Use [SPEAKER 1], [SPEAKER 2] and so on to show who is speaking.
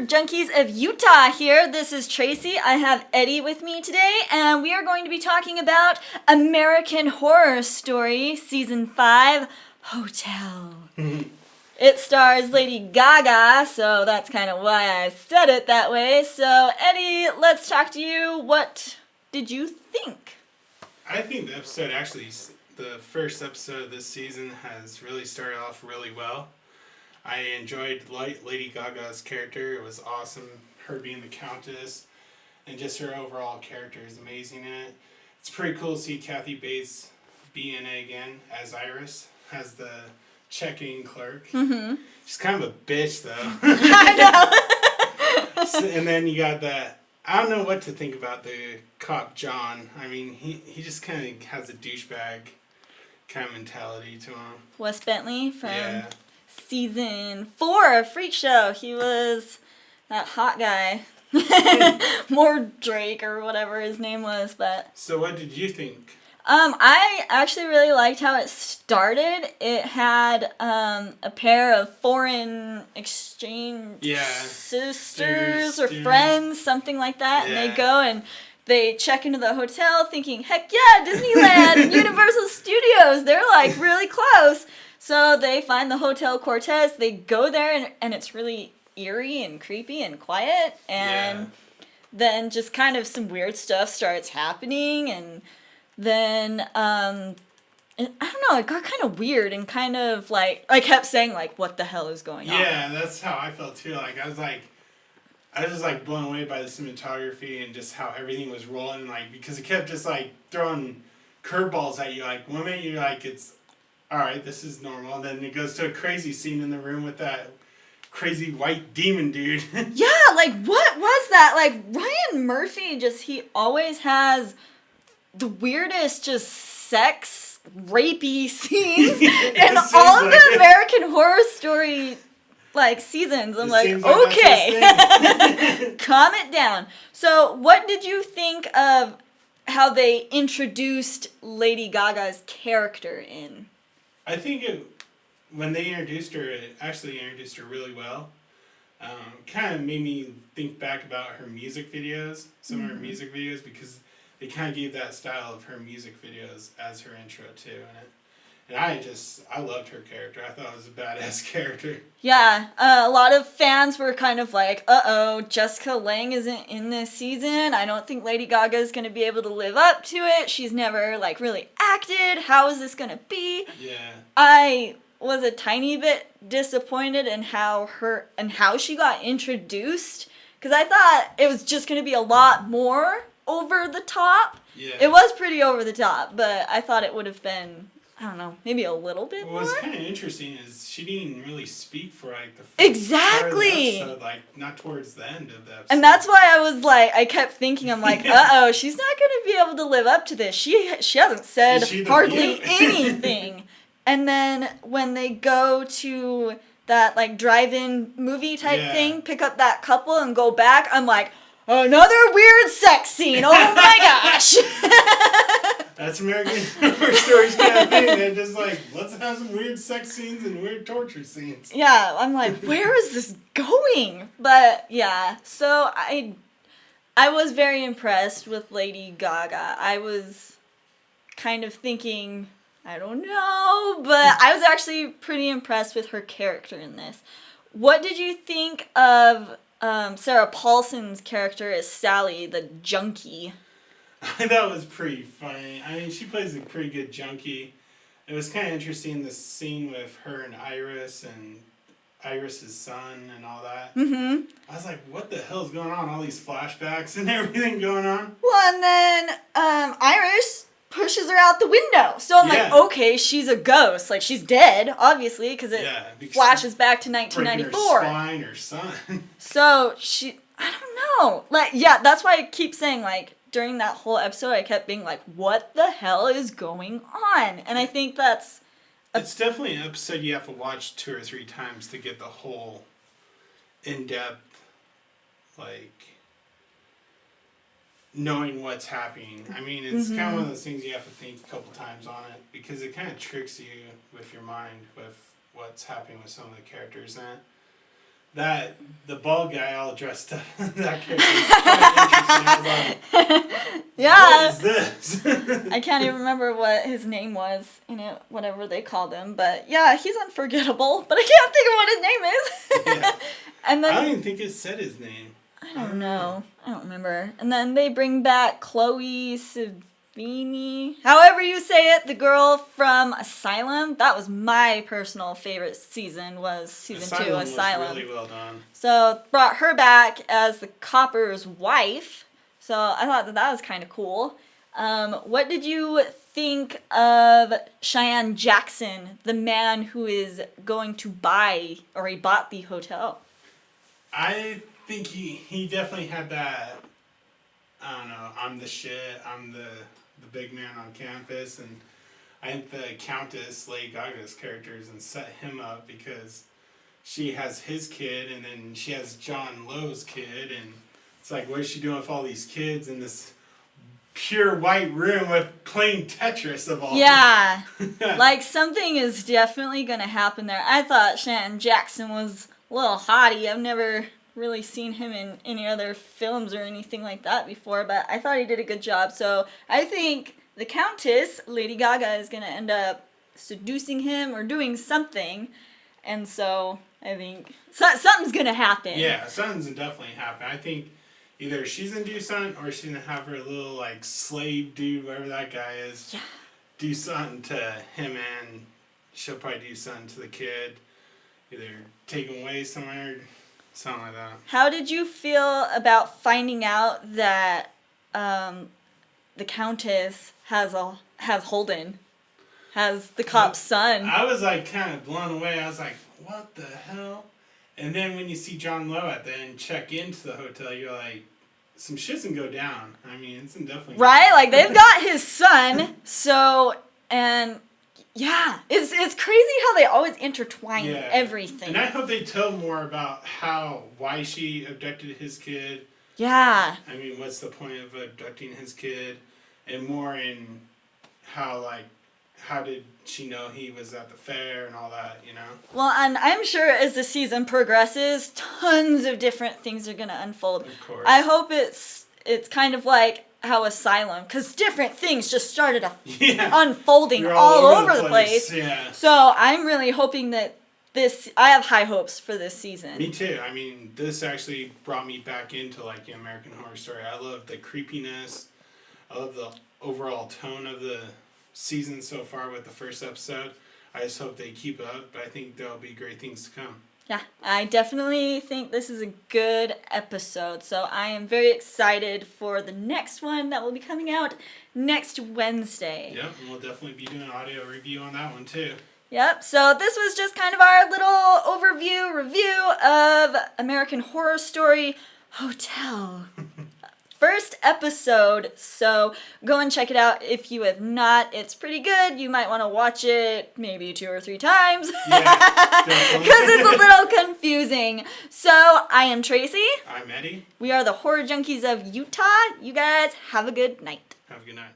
[SPEAKER 1] Junkies of Utah here. This is Tracie. I have Eddie with me today, and we are going to be talking about American Horror Story Season 5, Hotel. It stars Lady Gaga, so that's kind of why I said it that way. So, Eddie, let's talk to you. What did you think?
[SPEAKER 2] I think the episode the first episode of this season has really started off really well. I enjoyed Lady Gaga's character. It was awesome. Her being the Countess and just her overall character is amazing in it. It's pretty cool to see Kathy Bates be in it again as Iris, as the check-in clerk. Mm-hmm. She's kind of a bitch, though.
[SPEAKER 1] I know.
[SPEAKER 2] And then you got that. I don't know what to think about the cop John. I mean, he just kind of has a douchebag kind of mentality to him.
[SPEAKER 1] Wes Bentley from Season 4, Freak Show. He was that hot guy. More Drake or whatever his name was, but...
[SPEAKER 2] So what did you think?
[SPEAKER 1] I actually really liked how it started. It had a pair of foreign exchange sisters or friends, something like that, and they go and they check into the hotel thinking, heck yeah, Disneyland and Universal Studios, they're like really close. So they find the Hotel Cortez, they go there and it's really eerie and creepy and quiet, and then just kind of some weird stuff starts happening, and then, I don't know, it got kind of weird and kind of like, I kept saying like, what the hell is going on?
[SPEAKER 2] Yeah, that's how I felt too. Like, I was just like blown away by the cinematography and just how everything was rolling, like, because it kept just like throwing curveballs at you. Like, one minute you're like, it's, alright, this is normal, and then it goes to a crazy scene in the room with that crazy white demon dude.
[SPEAKER 1] Yeah, like, what was that? Like, Ryan Murphy he always has the weirdest just sex rapey scenes in all of the American Horror Story like seasons. I'm like, okay, calm it down. So what did you think of how they introduced Lady Gaga's character in?
[SPEAKER 2] I think when they introduced her, it actually introduced her really well. Kind of made me think back about her music videos, some of her music videos, because they kind of gave that style of her music videos as her intro too, and I loved her character. I thought it was a badass character.
[SPEAKER 1] Yeah, a lot of fans were kind of like, uh-oh, Jessica Lange isn't in this season. I don't think Lady Gaga is going to be able to live up to it. She's never like really acted. How is this going to be?
[SPEAKER 2] Yeah.
[SPEAKER 1] I was a tiny bit disappointed in how she got introduced, because I thought it was just going to be a lot more over the top.
[SPEAKER 2] Yeah.
[SPEAKER 1] It was pretty over the top, but I thought it would have been, I don't know, maybe a little bit more.
[SPEAKER 2] What's kind of interesting is she didn't really speak for like the first
[SPEAKER 1] exactly
[SPEAKER 2] part of the episode, like not towards the end of the episode.
[SPEAKER 1] And that's why I was like, I kept thinking, I'm like, uh-oh, she's not going to be able to live up to this. She hasn't said hardly anything. And then when they go to that like drive-in movie type thing, pick up that couple and go back, I'm like, another weird sex scene. Oh my gosh.
[SPEAKER 2] That's American Horror Stories kind of thing. They're just like, let's have some weird sex scenes and weird torture scenes.
[SPEAKER 1] Yeah, I'm like, where is this going? But yeah, so I was very impressed with Lady Gaga. I was kind of thinking, I don't know, but I was actually pretty impressed with her character in this. What did you think of Sarah Paulson's character as Sally, the junkie?
[SPEAKER 2] I thought it was pretty funny. I mean, she plays a pretty good junkie. It was kind of interesting, the scene with her and Iris and Iris's son and all that. Mm-hmm. I was like, what the hell is going on? All these flashbacks and everything going on.
[SPEAKER 1] Well, and then Iris pushes her out the window. So I'm like, okay, she's a ghost. Like, she's dead, obviously, because it flashes back to 1994.
[SPEAKER 2] Her spine, her son.
[SPEAKER 1] So I don't know. Like, yeah, that's why I keep saying, like, during that whole episode, I kept being like, what the hell is going on? And I think it's
[SPEAKER 2] definitely an episode you have to watch 2 or 3 times to get the whole in-depth, like, knowing what's happening. I mean, it's kind of one of those things you have to think a couple times on it, because it kind of tricks you with your mind with what's happening with some of the characters in it. the bald guy all dressed up. That character is quite interesting. I was like,
[SPEAKER 1] Yeah.
[SPEAKER 2] what is this?
[SPEAKER 1] I can't even remember what his name was in it, whatever they called him. But yeah, he's unforgettable. But I can't think of what his name is.
[SPEAKER 2] Yeah.
[SPEAKER 1] And then
[SPEAKER 2] I don't even think it said his name.
[SPEAKER 1] I don't know. I don't remember. And then they bring back Chloe Sevigny. However you say it, the girl from Asylum. That was my personal favorite season, was season 2, Asylum.
[SPEAKER 2] Was really well done.
[SPEAKER 1] So brought her back as the copper's wife. So I thought that was kind of cool. What did you think of Cheyenne Jackson, the man who is going to buy, or he bought the hotel?
[SPEAKER 2] I think he definitely had that, I don't know, I'm the shit, I'm the big man on campus, and I think the Countess, Lady Gaga's characters, and set him up because she has his kid, and then she has John Lowe's kid, and it's like, what is she doing with all these kids in this pure white room with playing Tetris of all?
[SPEAKER 1] Yeah, like something is definitely going to happen there. I thought Shannon Jackson was a little hottie. I've never really seen him in any other films or anything like that before, but I thought he did a good job. So I think the Countess, Lady Gaga, is going to end up seducing him or doing something, and so I think something's going to happen.
[SPEAKER 2] Yeah, something's definitely happen. I think either she's going to do something or she's going to have her little, like, slave dude, whatever that guy is, do something to him, and she'll probably do something to the kid. Either take him away somewhere, something like that.
[SPEAKER 1] How did you feel about finding out that the Countess has Holden, has the cop's son?
[SPEAKER 2] I was like kind of blown away. I was like, what the hell? And then when you see John Lowe at the end check into the hotel, you're like, some shit's gonna go down. I mean, it's definitely
[SPEAKER 1] right. Like they've got his son, so and. Yeah, it's crazy how they always intertwine everything.
[SPEAKER 2] And I hope they tell more about why she abducted his kid.
[SPEAKER 1] Yeah.
[SPEAKER 2] I mean, what's the point of abducting his kid? And more in how did she know he was at the fair and all that, you know?
[SPEAKER 1] Well, and I'm sure as the season progresses, tons of different things are going to unfold.
[SPEAKER 2] Of course.
[SPEAKER 1] I hope it's kind of like how Asylum, because different things just started unfolding all over the place.
[SPEAKER 2] Yeah.
[SPEAKER 1] So I'm really hoping that I have high hopes for this season.
[SPEAKER 2] Me too. I mean, this actually brought me back into like American Horror Story. I love the creepiness. I love the overall tone of the season so far with the first episode. I just hope they keep up, but I think there'll be great things to come.
[SPEAKER 1] Yeah, I definitely think this is a good episode, so I am very excited for the next one that will be coming out next Wednesday.
[SPEAKER 2] Yep, and we'll definitely be doing an audio review on that one too.
[SPEAKER 1] Yep, so this was just kind of our little review of American Horror Story Hotel. First episode, so go and check it out if you have not. It's pretty good. You might want to watch it maybe 2 or 3 times.
[SPEAKER 2] Yeah,
[SPEAKER 1] because it's a little confusing. So I am Tracy.
[SPEAKER 2] I'm Eddie.
[SPEAKER 1] We are the Horror Junkies of Utah. You guys have a good night.
[SPEAKER 2] Have a good night.